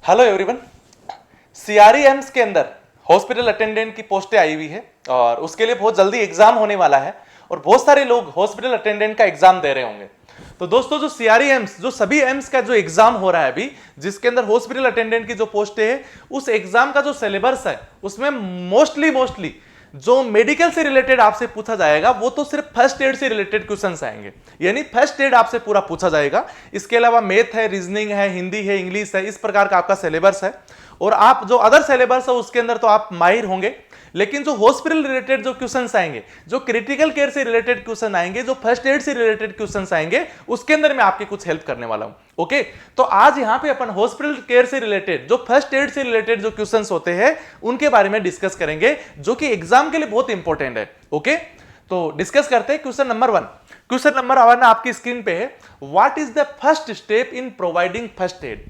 Hello everyone. सीआरईएम्स के अंदर hospital attendant की पोस्टें आई हुई है और उसके लिए बहुत जल्दी एग्जाम होने वाला है और बहुत सारे लोग हॉस्पिटल अटेंडेंट का एग्जाम दे रहे होंगे। तो दोस्तों, जो सीआरईएम्स, जो सभी एम्स का जो एग्जाम हो रहा है अभी, जिसके अंदर हॉस्पिटल अटेंडेंट की जो पोस्टें है, उस एग्जाम का जो सिलेबस है उसमें मोस्टली जो मेडिकल से रिलेटेड आपसे पूछा जाएगा वो तो सिर्फ फर्स्ट एड से रिलेटेड क्वेश्चंस आएंगे, यानी फर्स्ट एड आपसे पूरा पूछा जाएगा। इसके अलावा मैथ है, रीजनिंग है, हिंदी है, इंग्लिश है, इस प्रकार का आपका सिलेबस है। और आप जो अदर सिलेबस है उसके अंदर तो आप माहिर होंगे, लेकिन जो हॉस्पिटल रिलेटेड जो क्वेश्चंस आएंगे, जो क्रिटिकल केयर से रिलेटेड क्वेश्चन आएंगे, जो फर्स्ट एड से रिलेटेड क्वेश्चंस आएंगे, उसके अंदर मैं आपकी कुछ हेल्प करने वाला हूं। ओके, तो आज यहां पे अपन हॉस्पिटल केयर से रिलेटेड, जो फर्स्ट एड से रिलेटेड जो क्वेश्चंस होते हैं उनके बारे में डिस्कस करेंगे, जो कि एग्जाम के लिए बहुत इंपॉर्टेंट है। ओके, तो डिस्कस करते हैं। क्वेश्चन नंबर 1, क्वेश्चन नंबर 1 आपकी स्क्रीन पे है। What is the first step in providing first aid?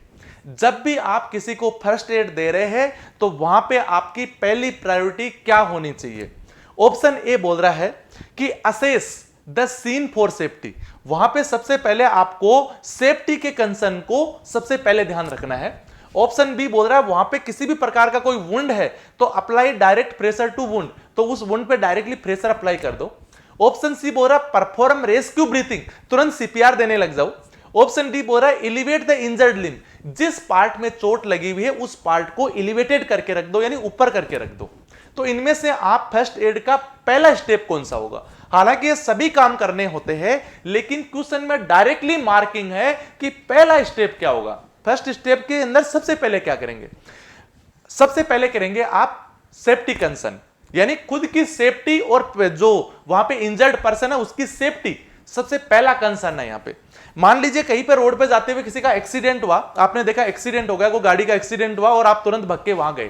जब भी आप किसी को फर्स्ट एड दे रहे हैं तो वहां पे आपकी पहली प्रायोरिटी क्या होनी चाहिए? ऑप्शन ए बोल रहा है कि assess the scene for safety. वहां पे सबसे पहले आपको सेफ्टी के कंसर्न को सबसे पहले ध्यान रखना है। ऑप्शन बी बोल रहा है वहां पे किसी भी प्रकार का कोई वुंड है तो apply direct pressure to wound, तो उस वुंड पे डायरेक्टली प्रेशर अप्लाई कर दो। ऑप्शन सी बोल रहा है परफॉर्म रेस्क्यू ब्रीथिंग, तुरंत सीपीआर देने लग जाओ। ऑप्शन डी बोल रहा है एलिवेट द इंजर्ड लिम्ब, जिस पार्ट में चोट लगी हुई है उस पार्ट को एलिवेटेड करके रख दो, यानी ऊपर करके रख दो। तो इनमें से आप फर्स्ट एड का पहला स्टेप कौन सा होगा? हालांकि ये सभी काम करने होते हैं, लेकिन क्वेश्चन में डायरेक्टली मार्किंग है कि पहला स्टेप क्या होगा। फर्स्ट स्टेप के अंदर सबसे पहले क्या करेंगे? सबसे पहले करेंगे आप सेफ्टी कंसर्न, यानी खुद की सेफ्टी और जो वहां पे इंजर्ड पर्सन है उसकी सेफ्टी सबसे पहला कंसर्न है। यहां पे मान लीजिए कहीं पे रोड पे जाते हुए किसी का एक्सीडेंट हुआ, आपने देखा एक्सीडेंट हो गया, कोई गाड़ी का एक्सीडेंट हुआ और आप तुरंत भाग के वहां गए,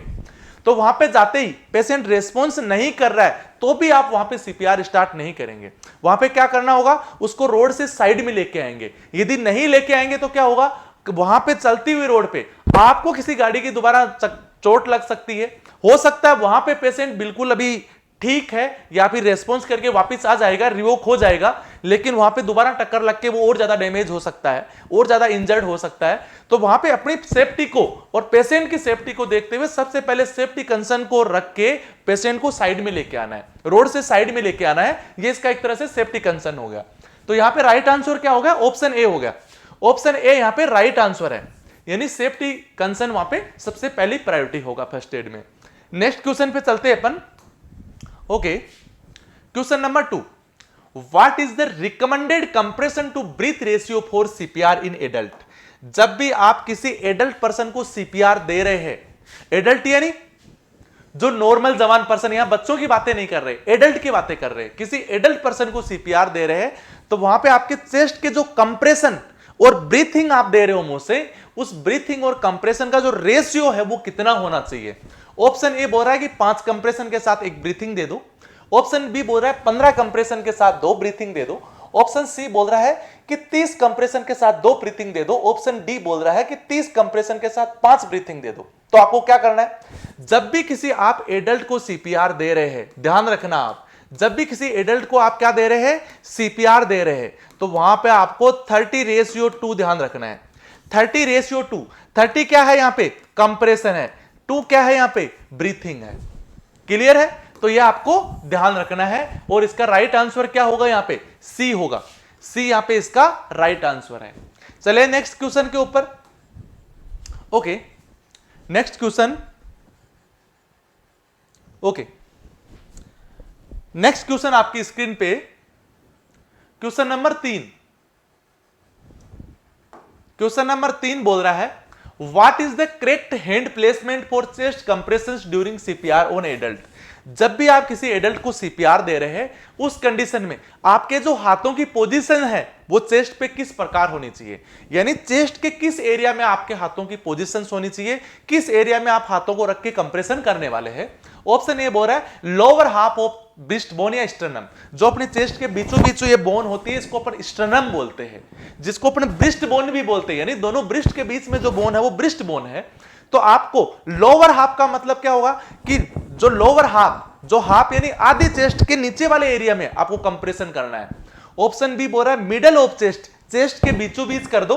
तो वहां पे जाते ही पेशेंट रेस्पॉन्स नहीं कर रहा है तो भी आप वहां पे सीपीआर स्टार्ट नहीं करेंगे। वहां पे क्या करना होगा? उसको रोड से साइड में लेके आएंगे। यदि नहीं लेके आएंगे तो क्या होगा? वहां पे चलती हुई रोड पे आपको किसी गाड़ी की दोबारा चोट लग सकती है। हो सकता है वहां पे पेशेंट बिल्कुल अभी ठीक है या फिर रेस्पॉन्स करके वापस आ जाएगा, रिवोक हो जाएगा, लेकिन वहां पे दोबारा टक्कर लग के वो और ज्यादा डैमेज हो सकता है, और ज्यादा इंजर्ड हो सकता है। तो वहां पे अपनी सेफ्टी को और पेशेंट की सेफ्टी को देखते हुए सबसे पहले सेफ्टी कंसर्न को रख के पेशेंट को साइड में लेके आना है, रोड से साइड में लेके आना है। ये इसका एक तरह से सेफ्टी कंसर्न हो गया। तो यहां पे राइट आंसर क्या हो गया? ऑप्शन ए हो गया। ऑप्शन ए यहां पे राइट आंसर है, यानी सेफ्टी कंसर्न वहां पे सबसे पहली प्रायोरिटी होगा फर्स्ट एड में। नेक्स्ट क्वेश्चन पे चलते हैं अपन। Okay, question number 2, what is the recommended compression to breath ratio for CPR in adult? जब भी आप किसी एडल्ट पर्सन को सीपीआर दे रहे हैं, एडल्ट यानी जो नॉर्मल जवान पर्सन, यहां बच्चों की बातें नहीं कर रहे, एडल्ट की बातें कर रहे हैं, किसी एडल्ट पर्सन को सीपीआर दे रहे हैं, तो वहां पे आपके चेस्ट के जो कंप्रेशन और ब्रीथिंग आप दे रहे हो मुंह से, उस ब्रीथिंग और कंप्रेशन का जो रेशियो है वो कितना होना चाहिए? ऑप्शन ए बोल रहा है कि 5 कंप्रेशन के साथ 1 ब्रीथिंग दे दो। ऑप्शन बी बोल रहा है 15 कंप्रेशन के साथ 2 ब्रीथिंग दे दो। ऑप्शन सी बोल रहा है कि 30 कंप्रेशन के साथ 2 ब्रीथिंग दे दो। ऑप्शन डी बोल रहा है कि 30 कंप्रेशन के साथ 5 ब्रीथिंग दे दो। तो आपको क्या करना है? जब भी किसी आप एडल्ट को सीपीआर दे रहे हैं, ध्यान रखना, आप जब भी किसी एडल्ट को आप क्या दे रहे हैं? सीपीआर दे रहे हैं, तो वहां पे आपको 30:2 ध्यान रखना है। 30:2, 30 क्या है? यहां पे कंप्रेशन है, 2 क्या है? यहां पे ब्रीथिंग है। क्लियर है? तो यह आपको ध्यान रखना है और इसका राइट आंसर क्या होगा? यहां पे सी होगा। सी यहां पे इसका राइट आंसर है। चलिए नेक्स्ट क्वेश्चन के ऊपर। Okay, next question. Okay, next question आपकी स्क्रीन पे, क्वेश्चन नंबर 3। क्वेश्चन नंबर 3 बोल रहा है what is the correct hand placement for chest compressions during CPR on adult? जब भी आप किसी एडल्ट को सीपीआर दे रहे हैं, उस कंडीशन में आपके जो हाथों की पोजीशन है वो चेस्ट पे किस प्रकार होनी चाहिए, यानी चेस्ट के किस एरिया में आपके हाथों की पोजीशन होनी चाहिए, किस एरिया में आप हाथों को रख के कंप्रेशन करने वाले हैं। ऑप्शन ए बोल रहा है lower half of breast bone या स्टर्नम, जो अपने चेस्ट के बीचों बीचों ये बोन होती है, इसको अपन स्टर्नम बोलते हैं, जिसको अपन ब्रेस्ट बोन भी बोलते हैं, यानी दोनों ब्रेस्ट के बीच में जो बोन है वो ब्रेस्ट बोन है। तो आपको लोअर हाफ का मतलब क्या होगा कि जो लोअर हाफ, जो हाफ यानी आधी चेस्ट के नीचे वाले एरिया में आपको कंप्रेशन करना है। ऑप्शन बी बोल रहा है मिडल ऑफ चेस्ट, चेस्ट के बीचों बीच कर दो,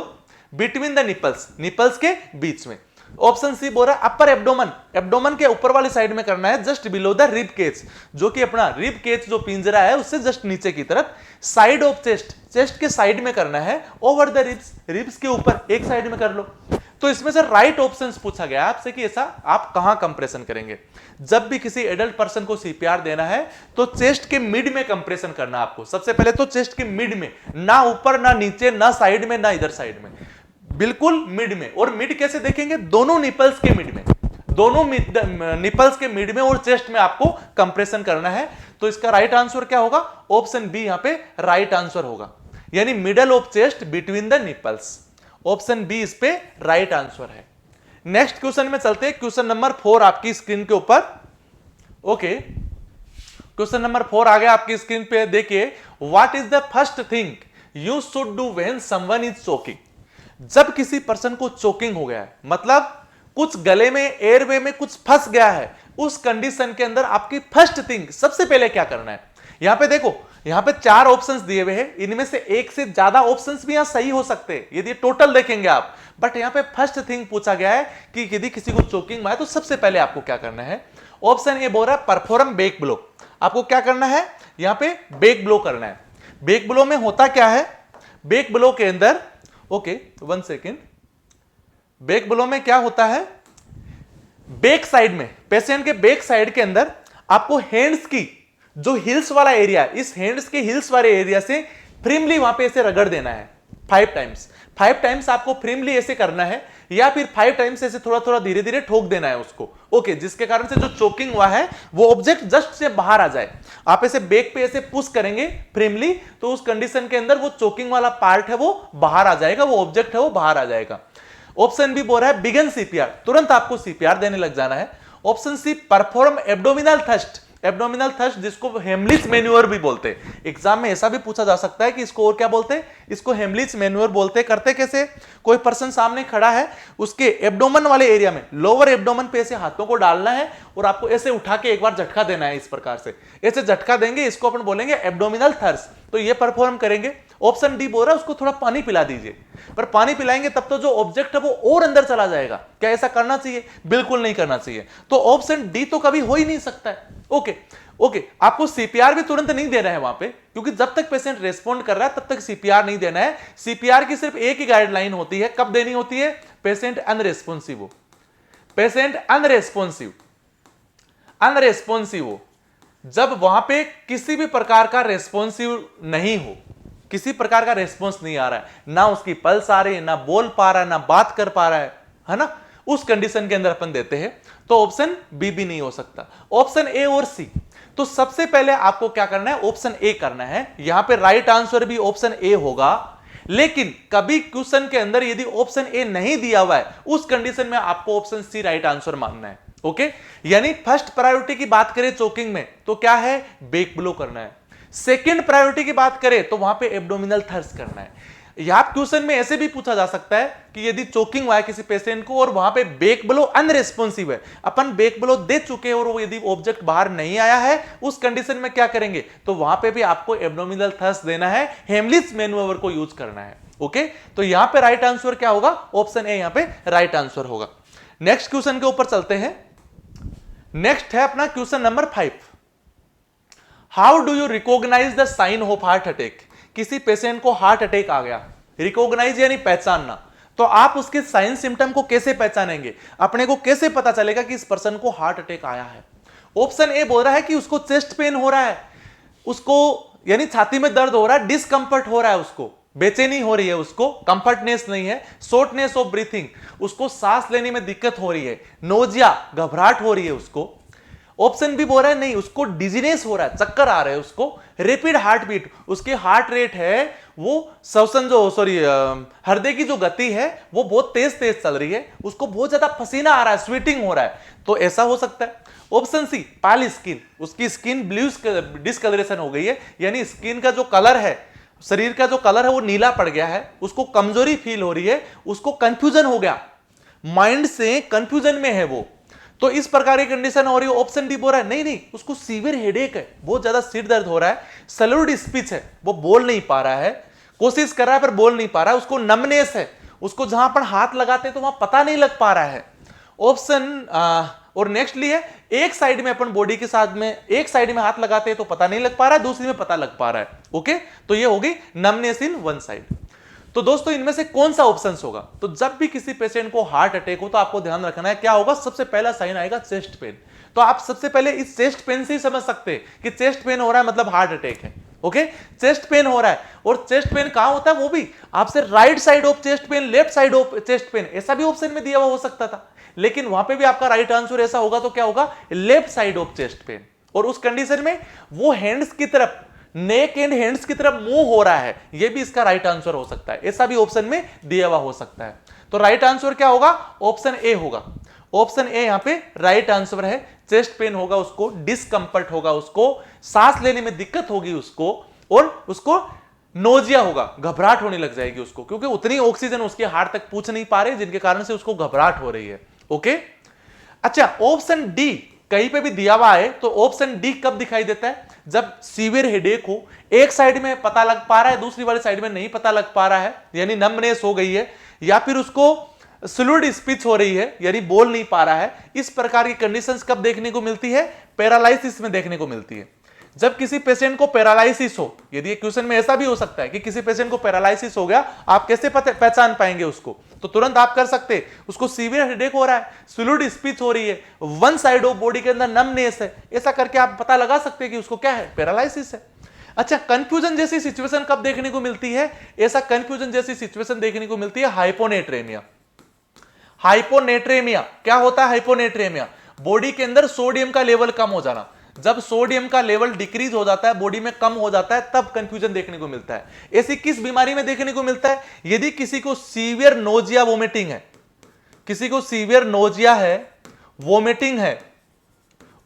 बिटवीन द निपल्स, निपल्स के बीच में। ऑप्शन सी बोल रहा है अपर एब्डोमन, एब्डोमन के ऊपर वाली साइड में करना है, just below the rib cage, जो कि अपना रिब केज जो पिंजरा है उससे जस्ट नीचे की तरफ, साइड ऑफ चेस्ट, चेस्ट के साइड में करना है, ओवर द रिब्स, रिब्स के ऊपर एक साइड में कर लो। तो इसमें से राइट ऑप्शंस पूछा गया आपसे कि ऐसा आप कहां कंप्रेशन करेंगे। जब भी किसी एडल्ट पर्सन को सीपीआर देना है तो चेस्ट के मिड में कंप्रेशन करना आपको, सबसे पहले तो चेस्ट के मिड में, ना ऊपर ना नीचे ना साइड में ना इधर साइड में, बिल्कुल मिड में। और मिड कैसे देखेंगे, दोनों निपल्स के मिड में, दोनों निपल्स के मिड में और चेस्ट में आपको कंप्रेशन करना है। तो इसका राइट आंसर क्या होगा, ऑप्शन बी यहां पे राइट आंसर होगा, यानी middle of chest between the nipples. Option B इस पे राइट आंसर है। नेक्स्ट क्वेश्चन में चलते हैं, क्वेश्चन नंबर 4 आपकी स्क्रीन के ऊपर। ओके, क्वेश्चन नंबर 4 आ गया आपकी स्क्रीन पे, देखिए, what is the first thing you should do when someone is choking. जब किसी पर्सन को चोकिंग हो गया है, मतलब कुछ गले में एयरवे में कुछ फंस गया है, उस कंडीशन के अंदर आपकी फर्स्ट थिंग सबसे पहले क्या करना है। यहां पे देखो, यहां पे 4 ऑप्शंस दिए हुए हैं, इनमें से एक से ज्यादा ऑप्शंस भी यहां सही हो सकते हैं यदि टोटल देखेंगे आप, बट यहां पे फर्स्ट थिंग पूछा गया है कि यदि किसी को चोकिंग में है तो सबसे पहले आपको क्या करना है। ऑप्शन ए बोल रहा है परफॉर्म बेक ब्लो, आपको क्या करना है, यहां पे बेक ब्लो करना है। बेक ब्लो में होता क्या है, बेक ब्लो के अंदर, ओके 1 सेकेंड, बेक ब्लो में क्या होता है, बैक साइड में, पेशेंट के बैक साइड के अंदर आपको हैंड्स की जो हिल्स वाला एरिया है, इस हैंड्स के हिल्स वाले एरिया से फ्रीमली वहां पे ऐसे रगड़ देना है 5 टाइम्स। 5 टाइम्स आपको फ्रीमली ऐसे करना है, या फिर 5 टाइम्स ऐसे थोड़ा थोड़ा धीरे धीरे ठोक देना है उसको। ओके, जिसके कारण से जो चोकिंग हुआ है वो ऑब्जेक्ट जस्ट से बाहर आ जाए। आप ऐसे बैक पे ऐसे पुश करेंगे फ्रीमली, तो उस कंडीशन के अंदर वो चोकिंग वाला पार्ट है वो बाहर आ जाएगा, वो ऑब्जेक्ट है वो बाहर आ जाएगा। ऑप्शन बी बोल रहा है बिगन सीपीआर, तुरंत आपको सीपीआर देने लग जाना है। Option C perform abdominal thrust, abdominal thrust जिसको हेमलिच मैन्यूअर भी बोलते हैं, एग्जाम में ऐसा भी पूछा जा सकता है कि इसको और क्या बोलते हैं, इसको हेमलिच मैन्यूअर बोलते हैं। करते कैसे, कोई पर्सन सामने खड़ा है, उसके एब्डोमन वाले एरिया में, लोअर एब्डोमन पे ऐसे हाथों को डालना है और आपको ऐसे उठा के एक बार झटका देना है, इस प्रकार से ऐसे झटका देंगे, इसको अपन बोलेंगे एब्डोमिनल थ्रस्ट। तो ये परफॉर्म करेंगे। ऑप्शन डी बोल रहा है उसको थोड़ा पानी पिला दीजिए, पर पानी पिलाएंगे तब तो जो ऑब्जेक्ट है वो और अंदर चला जाएगा। क्या ऐसा करना चाहिए, बिल्कुल नहीं करना चाहिए। तो ऑप्शन डी तो कभी हो ही नहीं सकता है। ओके, आपको सीपीआर भी तुरंत नहीं देना है वहां पे, क्योंकि जब तक पेशेंट रेस्पॉन्ड कर रहा है तब तक सीपीआर नहीं देना है। सीपीआर की सिर्फ एक ही गाइडलाइन होती है, कब देनी होती है, पेशेंट अनरेस्पॉन्सिव हो, पेशेंट अनरेस्पॉन्सिव हो, जब वहां पे किसी भी प्रकार का रेस्पॉन्सिव नहीं हो, किसी प्रकार का रेस्पॉन्स नहीं आ रहा है, ना उसकी पल्स आ रही है, ना बोल पा रहा है, ना बात कर पा रहा है ना, उस कंडीशन के अंदर अपन देते हैं। तो ऑप्शन बी भी नहीं हो सकता, ऑप्शन ए और सी। तो सबसे पहले आपको क्या करना है, ऑप्शन ए करना है। यहां पे राइट आंसर भी ऑप्शन ए होगा, लेकिन कभी क्वेश्चन के अंदर यदि ऑप्शन ए नहीं दिया हुआ है, उस कंडीशन में आपको ऑप्शन सी राइट आंसर मानना है। ओके, यानी फर्स्ट प्रायोरिटी की बात करें चोकिंग में तो क्या है, बेक ब्लो करना है। सेकेंड प्रायोरिटी की बात करें तो वहां पे एब्डोमिनल थ्रस्ट करना है। यहां क्वेश्चन में ऐसे भी पूछा जा सकता है कि यदि चोकिंग हुआ है किसी पेशेंट को और वहां पे बेक ब्लो अनरेस्पॉन्सिव है, अपन बेक ब्लो दे चुके हैं और वो यदि ऑब्जेक्ट बाहर नहीं आया है, उस कंडीशन में क्या करेंगे, तो वहां पे भी आपको एब्डोमिनल थ्रस्ट देना है, हेमलिच मैन्यूवर को यूज करना है। ओके, तो यहां पे राइट आंसर क्या होगा, ऑप्शन ए यहां पे राइट आंसर होगा। नेक्स्ट क्वेश्चन के ऊपर चलते हैं। नेक्स्ट है अपना question number 5। How do you recognise the sign of heart attack. किसी पेशेंट को हार्ट अटैक आ गया, रिकॉग्नाइज यानी पहचानना, तो आप उसके साइन सिम्टम को कैसे पहचानेंगे, अपने को कैसे पता चलेगा कि इस पर्सन को हार्ट अटैक आया है। ऑप्शन ए बोल रहा है कि उसको चेस्ट पेन हो रहा है, उसको यानी छाती में दर्द हो रहा है, डिस्कंफर्ट हो रहा है, उसको बेचैनी हो रही है, उसको कंफर्टनेस नहीं है, शॉर्टनेस ऑफ ब्रीथिंग, उसको सांस लेने में दिक्कत हो रही है, नोजिया घबराहट हो रही है उसको। ऑप्शन बी बोल रहा है नहीं, उसको डिजीनेस हो रहा है, चक्कर आ रहे हैं उसको, रैपिड हार्ट बीट, उसकी हार्ट रेट है वो श्वसन जो हृदय की जो गति है वो बहुत तेज तेज चल रही है, उसको बहुत ज्यादा पसीना आ रहा है, स्वेटिंग हो रहा है, तो ऐसा हो सकता है। ऑप्शन सी पाल स्किन, उसकी स्किन ब्लू डिस्कलरेशन हो गई है, यानी स्किन का जो कलर है, शरीर का जो कलर है वो नीला पड़ गया है, उसको कमजोरी फील हो रही है, उसको कंफ्यूजन हो गया, माइंड से कंफ्यूजन में है वो, तो इस प्रकार की कंडीशन हो रही है। ऑप्शन डी बोल रहा है नहीं, उसको सीवियर हेडेक है, बहुत ज्यादा सिर दर्द हो रहा है, सलूड स्पीच है, वो बोल नहीं पा रहा है, कोशिश कर रहा है पर बोल नहीं पा रहा है, उसको नमनेस है, उसको जहां पर हाथ लगाते तो वहां पता नहीं लग पा रहा है, ऑप्शन और नेक्स्टली है एक साइड में अपन बॉडी के साथ में एक साइड में हाथ लगाते हैं तो पता नहीं लग पा रहा है, दूसरी में पता लग पा रहा है। ओके, तो ये होगी नमनेस इन वन साइड। तो दोस्तों इनमें से कौन सा ऑप्शन होगा? तो जब भी किसी पेशेंट को हार्ट अटैक हो तो आपको ध्यान रखना है क्या होगा, सबसे पहला साइन आएगा चेस्ट पेन। तो आप सबसे पहले इस चेस्ट पेन से ही समझ सकते हैं कि चेस्ट पेन हो रहा है मतलब हार्ट अटैक है। ओके, चेस्ट पेन हो रहा है, और चेस्ट पेन कहां होता है वो भी आपसे right side of chest pain, left side of chest pain, ऐसा भी ऑप्शन में दिया हुआ हो सकता था, लेकिन वहां पे भी आपका राइट आंसर ऐसा होगा तो क्या होगा, left side of chest pain. और उस कंडीशन में वो हैंड्स की तरफ, नेक एंड हैंड्स की तरफ मूव हो रहा है, ये भी इसका राइट आंसर हो सकता है, ऐसा भी ऑप्शन में दिया हुआ हो सकता है। तो राइट आंसर क्या होगा, ऑप्शन ए होगा। ऑप्शन ए यहां पे राइट आंसर है। चेस्ट पेन होगा उसको, डिस्कंफर्ट होगा उसको, सांस लेने में दिक्कत होगी उसको, और उसको नोजिया होगा, घबराहट होने लग जाएगी उसको, क्योंकि उतनी ऑक्सीजन उसके हार्ट तक पहुंच नहीं पा रही, जिनके कारण से उसको घबराहट हो रही है। ओके, अच्छा ऑप्शन डी कहीं पे भी दिया हुआ है तो ऑप्शन डी कब दिखाई देता है, जब सीवियर हेडेक हो, एक साइड में पता लग पा रहा है, दूसरी वाली साइड में नहीं पता लग पा रहा है, यानी नमनेस हो गई है, या फिर उसको स्लूड स्पीच हो रही है, यानी बोल नहीं पा रहा है। इस प्रकार की कंडीशंस कब देखने को मिलती है, पैरालिसिस में देखने को मिलती है। जब किसी पेशेंट को पैरालिसिस हो, यदि क्वेश्चन में ऐसा भी हो सकता है कि किसी पेशेंट को पैरालिसिस हो गया, आप कैसे पहचान पाएंगे उसको, तो तुरंत आप कर सकते हैं, उसको सीवियर हेडेक हो रहा है, स्लूड स्पीच हो रही है, वन साइड ऑफ बॉडी के अंदर नमनेस है, ऐसा करके आप पता लगा सकते हैं कि उसको क्या है, पैरालिसिस है। अच्छा, कंफ्यूजन जैसी सिचुएशन कब देखने को मिलती है, ऐसा कंफ्यूजन जैसी सिचुएशन देखने को मिलती है हाइपोनेट्रेमिया। हाइपोनेट्रेमिया क्या होता है, हाइपोनेट्रेमिया बॉडी के अंदर सोडियम का लेवल कम हो जाना। जब सोडियम का लेवल डिक्रीज हो जाता है, बॉडी में कम हो जाता है, तब कंफ्यूजन देखने को मिलता है। ऐसी किस बीमारी में देखने को मिलता है, यदि किसी को सीवियर नोजिया वोमिटिंग है, किसी को सीवियर नोजिया है, वोमिटिंग है,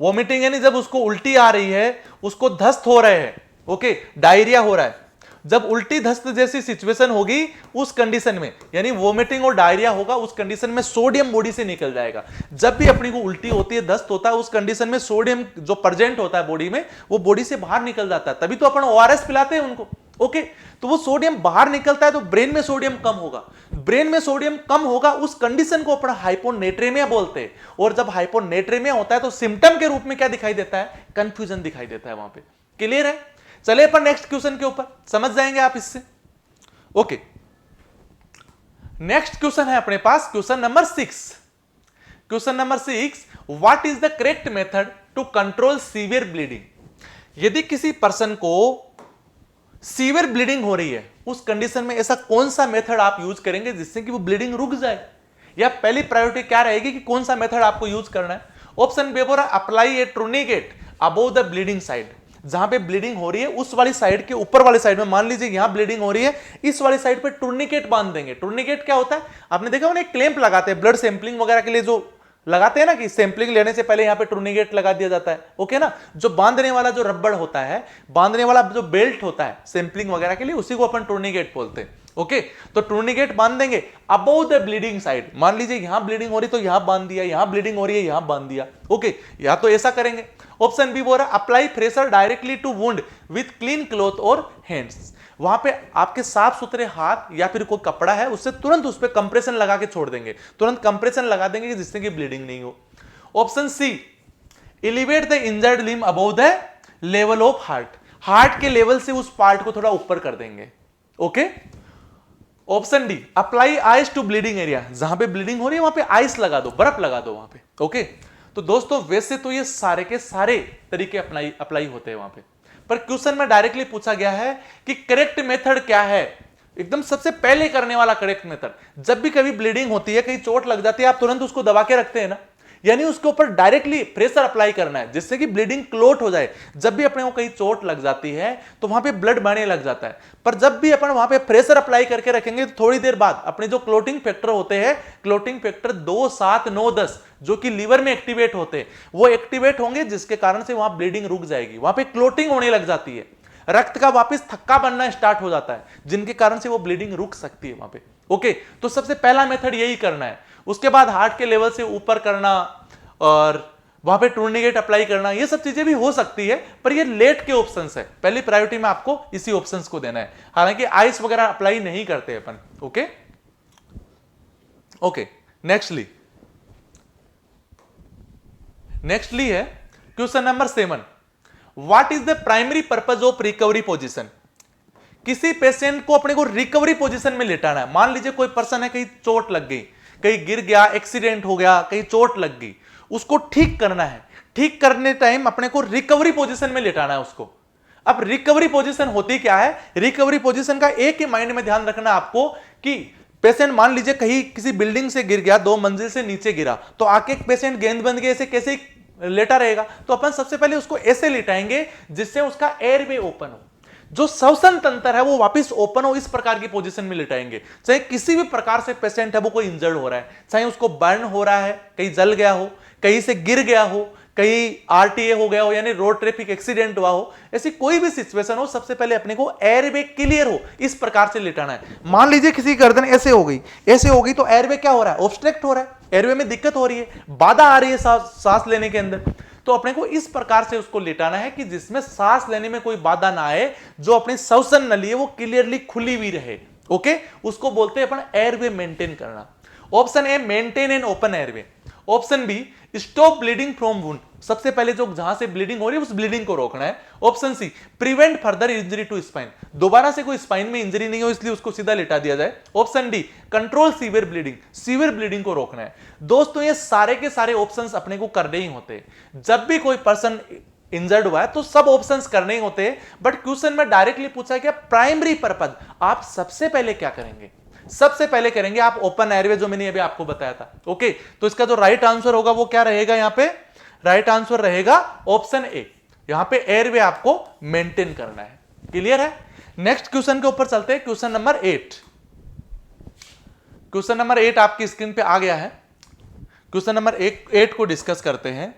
वोमिटिंग यानी जब उसको उल्टी आ रही है, उसको दस्त हो रहे हैं, ओके, डायरिया हो रहा है, जब उल्टी दस्त जैसी सिचुएशन होगी उस कंडीशन में, यानी वोमिटिंग और डायरिया होगा, उस कंडीशन में सोडियम बॉडी से निकल जाएगा। जब भी अपनी को उल्टी होती है, दस्त होता है, उस कंडीशन में सोडियम जो प्रेजेंट होता है बॉडी में, वो बॉडी से बाहर निकल जाता है, तभी तो अपन ओआरएस पिलाते हैं उनको। ओके, तो वो सोडियम बाहर निकलता है तो ब्रेन में सोडियम कम होगा, ब्रेन में सोडियम कम होगा, उस कंडीशन को अपन हाइपोनेट्रेमिया बोलते हैं। और जब हाइपोनेट्रेमिया होता है तो सिम्टम के रूप में क्या दिखाई देता है, कंफ्यूजन दिखाई देता है वहां पे। क्लियर है? चलिए अपन नेक्स्ट क्वेश्चन के ऊपर समझ जाएंगे आप इससे। ओके, नेक्स्ट क्वेश्चन है अपने पास question number 6। Question number 6, what is the correct method to control severe bleeding. यदि किसी पर्सन को सीवियर ब्लीडिंग हो रही है, उस कंडीशन में ऐसा कौन सा मेथड आप यूज करेंगे जिससे कि वो ब्लीडिंग रुक जाए, या पहली प्रायोरिटी क्या रहेगी कि कौन सा मेथड आपको यूज करना है। ऑप्शन बी बोल रहा है apply A tourniquet above the bleeding side, जहां पे ब्लीडिंग हो रही है उस वाली साइड के ऊपर वाली साइड में, मान लीजिए यहां ब्लीडिंग हो रही है, इस वाली साइड पे टूर्निकेट बांध देंगे। टूर्निकेट क्या होता है, आपने देखा उन्हें क्लैंप लगाते हैं ब्लड सैंपलिंग वगैरह के लिए, जो लगाते हैं ना कि सैंपलिंग लेने से पहले यहां पे टूर्निकेट लगा दिया जाता है। ओके ना, जो बांधने वाला जो रबड़ होता है, बांधने वाला जो बेल्ट होता है सैंपलिंग वगैरह के लिए, उसी को अपन टूर्निकेट बोलते हैं। ओके, तो टूर्निकेट बांध देंगे अबव द ब्लीडिंग साइड, मान लीजिए यहां ब्लीडिंग हो रही तो यहां बांध दिया, यहां ब्लीडिंग हो रही है यहां बांध दिया। ओके, या तो ऐसा करेंगे। ऑप्शन बी बोल रहा है apply pressure directly to wound with clean cloth और हैंड्स, वहां पे आपके साफ सुथरे हाथ या फिर कोई कपड़ा है उससे तुरंत उस पर कंप्रेशन लगा के छोड़ देंगे, तुरंत कंप्रेशन लगा देंगे जिससे कि ब्लीडिंग नहीं हो। Option C, elevate the injured limb above the level of heart, heart के लेवल से उस पार्ट को थोड़ा ऊपर कर देंगे। Okay, option D, apply ice to bleeding area, जहां पे ब्लीडिंग हो रही है वहां पे आइस लगा दो, बर्फ लगा दो वहां पे। ओके, तो दोस्तों वैसे तो ये सारे के सारे तरीके अप्लाई होते हैं वहां पे, पर क्वेश्चन में डायरेक्टली पूछा गया है कि करेक्ट मेथड क्या है, एकदम सबसे पहले करने वाला करेक्ट मेथड। जब भी कभी ब्लीडिंग होती है, कहीं चोट लग जाती है, आप तुरंत उसको दबा के रखते हैं ना, यानी उसके ऊपर डायरेक्टली प्रेशर अप्लाई करना है जिससे कि ब्लीडिंग क्लोट हो जाए। जब भी अपने को कहीं चोट लग जाती है तो वहां पे ब्लड बहने लग जाता है, पर जब भी अपन वहां पे प्रेशर अप्लाई करके रखेंगे तो थोड़ी देर बाद अपने जो क्लोटिंग फैक्टर होते हैं, क्लोटिंग फैक्टर 2, 7, 9, 10 जो कि लीवर में एक्टिवेट होते हैं, वो एक्टिवेट होंगे, जिसके कारण से वहां ब्लीडिंग रुक जाएगी, वहां पे क्लोटिंग होने लग जाती है, रक्त का वापस थक्का बनना स्टार्ट हो जाता है, जिनके कारण से वो ब्लीडिंग रुक सकती है वहां पे। ओके, तो सबसे पहला मेथड यही करना है। उसके बाद हार्ट के लेवल से ऊपर करना और वहां पे टूर्निकेट अप्लाई करना, ये सब चीजें भी हो सकती है, पर ये लेट के ऑप्शंस है, पहली प्रायोरिटी में आपको इसी ऑप्शंस को देना है। हालांकि आइस वगैरह अप्लाई नहीं करते अपन। ओके, नेक्स्टली नेक्स्टली है question number 7, what is the primary purpose of recovery position. किसी पेशेंट को अपने को रिकवरी पोजीशन में लेटाना है। मान लीजिए कोई पर्सन है, कहीं चोट लग गई, कहीं गिर गया, एक्सीडेंट हो गया, कहीं चोट लग गई, उसको ठीक करना है। ठीक करने टाइम अपने को रिकवरी पोजीशन में लेटाना है उसको। अब रिकवरी पोजीशन होती क्या है? रिकवरी पोजीशन का एक ही माइंड में ध्यान रखना आपको कि पेशेंट मान लीजिए कहीं किसी बिल्डिंग से गिर गया, 2 मंजिल से नीचे गिरा, तो आके पेशेंट गेंदबंद के ऐसे कैसे लेटा रहेगा? तो अपन सबसे पहले उसको ऐसे लिटाएंगे जिससे उसका एयरवे ओपन हो, जो श्वसन तंत्र है वो वापस ओपन हो, इस प्रकार की पोजीशन में लिटाएंगे। चाहे किसी भी प्रकार से पेशेंट है वो कोई इंजर्ड हो रहा है, चाहे उसको बर्न हो रहा है, कहीं जल गया हो, कहीं से गिर गया हो, कहीं आरटीए हो गया हो यानी रोड ट्रैफिक एक्सीडेंट हुआ हो, ऐसी कोई भी सिचुएशन हो, सबसे पहले अपने को एयरवे क्लियर हो इस प्रकार से लिटाना है। मान लीजिए किसी गर्दन ऐसे हो गई तो एयरवे क्या हो रहा है? ऑब्स्ट्रक्ट हो रहा है, एयरवे में दिक्कत हो रही है, बाधा आ रही है सांस लेने के अंदर। तो अपने को इस प्रकार से उसको लिटाना है कि जिसमें सांस लेने में कोई बाधा ना आए, जो अपनी श्वसन नली है वो क्लियरली खुली हुई रहे। ओके, उसको बोलते हैं अपन एयरवे मेंटेन करना। Option A, maintain an open airway. Option B, stop bleeding from wound. सबसे पहले जो जहां से ब्लीडिंग हो रही है उस ब्लीडिंग को रोकना है। Option C, prevent further injury to spine. दोबारा से कोई स्पाइन में इंजरी नहीं हो इसलिए उसको सीधा लिटा दिया जाए। Option D, control severe bleeding. Severe bleeding को रोकना है। दोस्तों ये सारे के सारे ऑप्शंस अपने को करने ही होते हैं। जब भी कोई पर्सन इंजर्ड हुआ है तो सब ऑप्शंस करने ही होते हैं, बट क्वेश्चन में डायरेक्टली पूछा है कि प्राइमरी पर्पज आप सबसे पहले क्या करेंगे? सबसे पहले करेंगे आप ओपन एयरवे, जो मैंने अभी आपको बताया था। ओके, तो इसका जो राइट आंसर होगा वो क्या रहेगा? यहां पे राइट आंसर रहेगा ऑप्शन ए। यहां पे एयरवे आपको मेंटेन करना है। क्लियर है? नेक्स्ट क्वेश्चन के ऊपर चलते हैं, क्वेश्चन नंबर 8। क्वेश्चन नंबर 8 आपकी स्क्रीन पे आ गया है। क्वेश्चन नंबर 8 को डिस्कस करते हैं।